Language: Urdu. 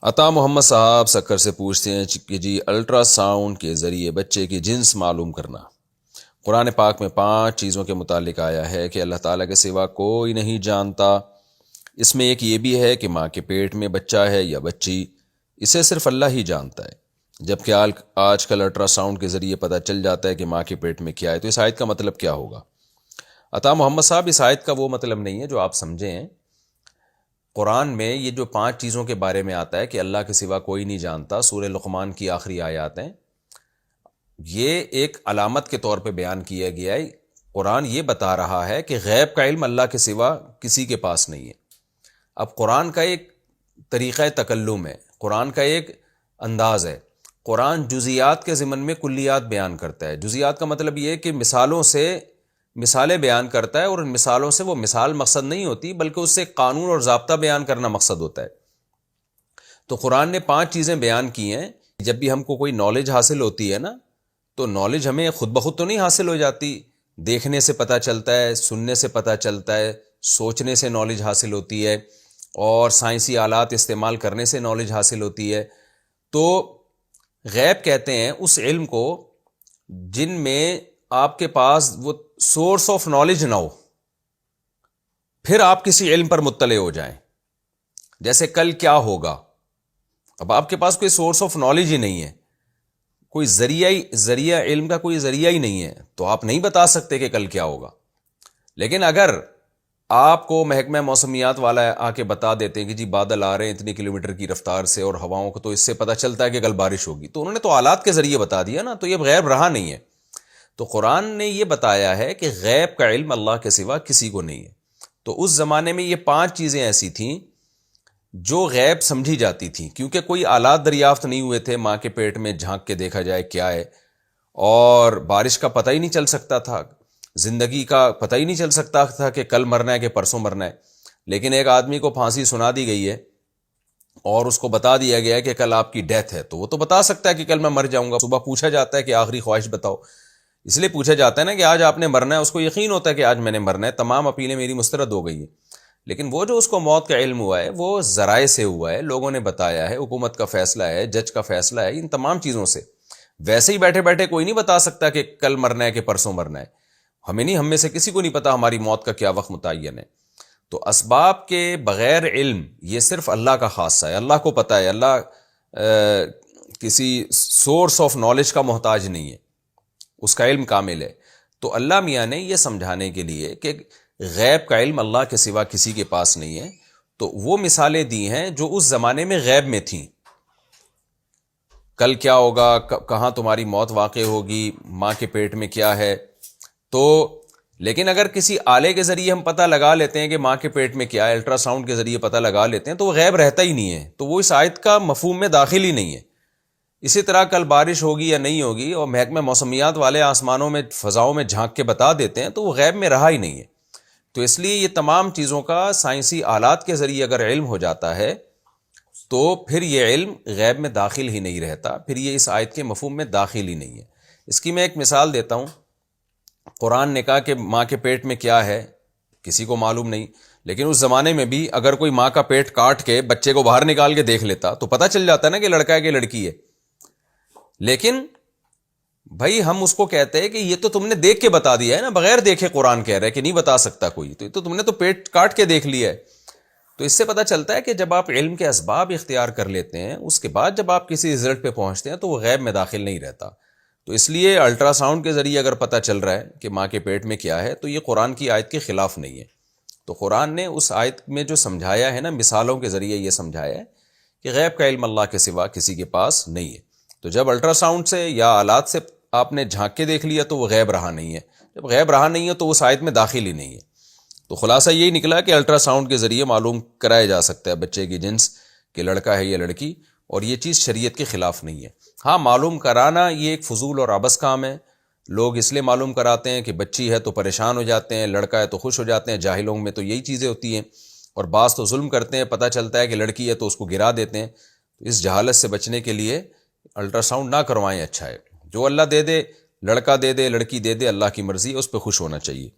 عطا محمد صاحب سکر سے پوچھتے ہیں کہ جی الٹرا ساؤنڈ کے ذریعے بچے کی جنس معلوم کرنا، قرآن پاک میں 5 چیزوں کے متعلق آیا ہے کہ اللہ تعالیٰ کے سوا کوئی نہیں جانتا۔ اس میں ایک یہ بھی ہے کہ ماں کے پیٹ میں بچہ ہے یا بچی، اسے صرف اللہ ہی جانتا ہے، جبکہ آج کل الٹرا ساؤنڈ کے ذریعے پتہ چل جاتا ہے کہ ماں کے پیٹ میں کیا ہے۔ تو اس آیت کا مطلب کیا ہوگا؟ عطا محمد صاحب، اس آیت کا وہ مطلب نہیں ہے جو آپ سمجھیں ہیں۔ قرآن میں یہ جو 5 چیزوں کے بارے میں آتا ہے کہ اللہ کے سوا کوئی نہیں جانتا، سورہ لقمان کی آخری آیات ہیں، یہ ایک علامت کے طور پہ بیان کیا گیا ہے۔ قرآن یہ بتا رہا ہے کہ غیب کا علم اللہ کے سوا کسی کے پاس نہیں ہے۔ اب قرآن کا ایک طریقہ تکلم ہے، قرآن کا ایک انداز ہے۔ قرآن جزیات کے ضمن میں کلیات بیان کرتا ہے۔ جزیات کا مطلب یہ ہے کہ مثالوں سے مثالیں بیان کرتا ہے، اور ان مثالوں سے وہ مثال مقصد نہیں ہوتی، بلکہ اس سے قانون اور ضابطہ بیان کرنا مقصد ہوتا ہے۔ تو قرآن نے 5 چیزیں بیان کی ہیں۔ جب بھی ہم کو کوئی نالج حاصل ہوتی ہے نا، تو نالج ہمیں خود بخود تو نہیں حاصل ہو جاتی، دیکھنے سے پتہ چلتا ہے، سننے سے پتہ چلتا ہے، سوچنے سے نالج حاصل ہوتی ہے، اور سائنسی آلات استعمال کرنے سے نالج حاصل ہوتی ہے۔ تو غیب کہتے ہیں اس علم کو جن میں آپ کے پاس وہ سورس آف نالج نہ ہو، پھر آپ کسی علم پر مطلع ہو جائیں۔ جیسے کل کیا ہوگا، اب آپ کے پاس کوئی سورس آف نالج ہی نہیں ہے، کوئی ذریعہ علم کا کوئی ذریعہ ہی نہیں ہے، تو آپ نہیں بتا سکتے کہ کل کیا ہوگا۔ لیکن اگر آپ کو محکمہ موسمیات والا آ کے بتا دیتے ہیں کہ جی بادل آ رہے ہیں اتنی کلومیٹر کی رفتار سے اور ہواؤں کو، تو اس سے پتہ چلتا ہے کہ کل بارش ہوگی، تو انہوں نے تو آلات کے ذریعے بتا دیا نا، تو یہ غیب رہا نہیں ہے۔ تو قرآن نے یہ بتایا ہے کہ غیب کا علم اللہ کے سوا کسی کو نہیں ہے۔ تو اس زمانے میں یہ 5 چیزیں ایسی تھیں جو غیب سمجھی جاتی تھیں، کیونکہ کوئی آلات دریافت نہیں ہوئے تھے ماں کے پیٹ میں جھانک کے دیکھا جائے کیا ہے، اور بارش کا پتہ ہی نہیں چل سکتا تھا، زندگی کا پتہ ہی نہیں چل سکتا تھا کہ کل مرنا ہے کہ پرسوں مرنا ہے۔ لیکن ایک آدمی کو پھانسی سنا دی گئی ہے اور اس کو بتا دیا گیا ہے کہ کل آپ کی ڈیتھ ہے، تو وہ تو بتا سکتا ہے کہ کل میں مر جاؤں گا۔ صبح پوچھا جاتا ہے کہ آخری خواہش بتاؤ، اس لیے پوچھا جاتا ہے نا کہ آج آپ نے مرنا ہے، اس کو یقین ہوتا ہے کہ آج میں نے مرنا ہے، تمام اپیلیں میری مسترد ہو گئی ہیں۔ لیکن وہ جو اس کو موت کا علم ہوا ہے وہ ذرائع سے ہوا ہے، لوگوں نے بتایا ہے، حکومت کا فیصلہ ہے، جج کا فیصلہ ہے، ان تمام چیزوں سے۔ ویسے ہی بیٹھے بیٹھے کوئی نہیں بتا سکتا کہ کل مرنا ہے کہ پرسوں مرنا ہے، ہمیں نہیں، ہم میں سے کسی کو نہیں پتا ہماری موت کا کیا وقت متعین ہے۔ تو اسباب کے بغیر علم یہ صرف اللہ کا خاصہ ہے، اللہ کو پتہ ہے، اللہ کسی سورس آف نالج کا محتاج نہیں ہے، اس کا علم کامل ہے۔ تو اللہ میاں نے یہ سمجھانے کے لیے کہ غیب کا علم اللہ کے سوا کسی کے پاس نہیں ہے، تو وہ مثالیں دی ہیں جو اس زمانے میں غیب میں تھیں۔ کل کیا ہوگا، کہاں تمہاری موت واقع ہوگی، ماں کے پیٹ میں کیا ہے۔ تو لیکن اگر کسی آلے کے ذریعے ہم پتہ لگا لیتے ہیں کہ ماں کے پیٹ میں کیا ہے، الٹرا ساؤنڈ کے ذریعے پتہ لگا لیتے ہیں، تو وہ غیب رہتا ہی نہیں ہے، تو وہ اس آیت کا مفہوم میں داخل ہی نہیں ہے۔ اسی طرح کل بارش ہوگی یا نہیں ہوگی، اور محکمہ موسمیات والے آسمانوں میں فضاؤں میں جھانک کے بتا دیتے ہیں، تو وہ غیب میں رہا ہی نہیں ہے۔ تو اس لیے یہ تمام چیزوں کا سائنسی آلات کے ذریعے اگر علم ہو جاتا ہے تو پھر یہ علم غیب میں داخل ہی نہیں رہتا، پھر یہ اس آیت کے مفہوم میں داخل ہی نہیں ہے۔ اس کی میں ایک مثال دیتا ہوں۔ قرآن نے کہا کہ ماں کے پیٹ میں کیا ہے کسی کو معلوم نہیں، لیکن اس زمانے میں بھی اگر کوئی ماں کا پیٹ کاٹ کے بچے کو باہر نکال کے دیکھ لیتا تو پتہ چل جاتا نا کہ لڑکا ہے کہ لڑکی ہے۔ لیکن بھائی ہم اس کو کہتے ہیں کہ یہ تو تم نے دیکھ کے بتا دیا ہے نا، بغیر دیکھے قرآن کہہ رہا ہے کہ نہیں بتا سکتا کوئی، تو تم نے تو پیٹ کاٹ کے دیکھ لیا ہے۔ تو اس سے پتہ چلتا ہے کہ جب آپ علم کے اسباب اختیار کر لیتے ہیں، اس کے بعد جب آپ کسی رزلٹ پہ پہنچتے ہیں تو وہ غیب میں داخل نہیں رہتا۔ تو اس لیے الٹرا ساؤنڈ کے ذریعے اگر پتہ چل رہا ہے کہ ماں کے پیٹ میں کیا ہے، تو یہ قرآن کی آیت کے خلاف نہیں ہے۔ تو قرآن نے اس آیت میں جو سمجھایا ہے نا، مثالوں کے ذریعے یہ سمجھایا ہے کہ غیب کا علم اللہ کے سوا کسی کے پاس نہیں ہے۔ تو جب الٹرا ساؤنڈ سے یا آلات سے آپ نے جھانک کے دیکھ لیا تو وہ غیب رہا نہیں ہے، جب غیب رہا نہیں ہے تو اس آیت میں داخل ہی نہیں ہے۔ تو خلاصہ یہی نکلا کہ الٹرا ساؤنڈ کے ذریعے معلوم کرایا جا سکتا ہے بچے کی جنس کہ لڑکا ہے یا لڑکی، اور یہ چیز شریعت کے خلاف نہیں ہے۔ ہاں، معلوم کرانا یہ ایک فضول اور عبث کام ہے، لوگ اس لیے معلوم کراتے ہیں کہ بچی ہے تو پریشان ہو جاتے ہیں، لڑکا ہے تو خوش ہو جاتے ہیں، جاہلوں میں تو یہی چیزیں ہوتی ہیں، اور بعض تو ظلم کرتے ہیں، پتہ چلتا ہے کہ لڑکی ہے تو اس کو گرا دیتے ہیں۔ تو اس جہالت سے بچنے کے لیے الٹرا ساؤنڈ نہ کروائیں، اچھا ہے۔ جو اللہ دے دے، لڑکا دے دے لڑکی دے دے، اللہ کی مرضی ہے، اس پہ خوش ہونا چاہیے۔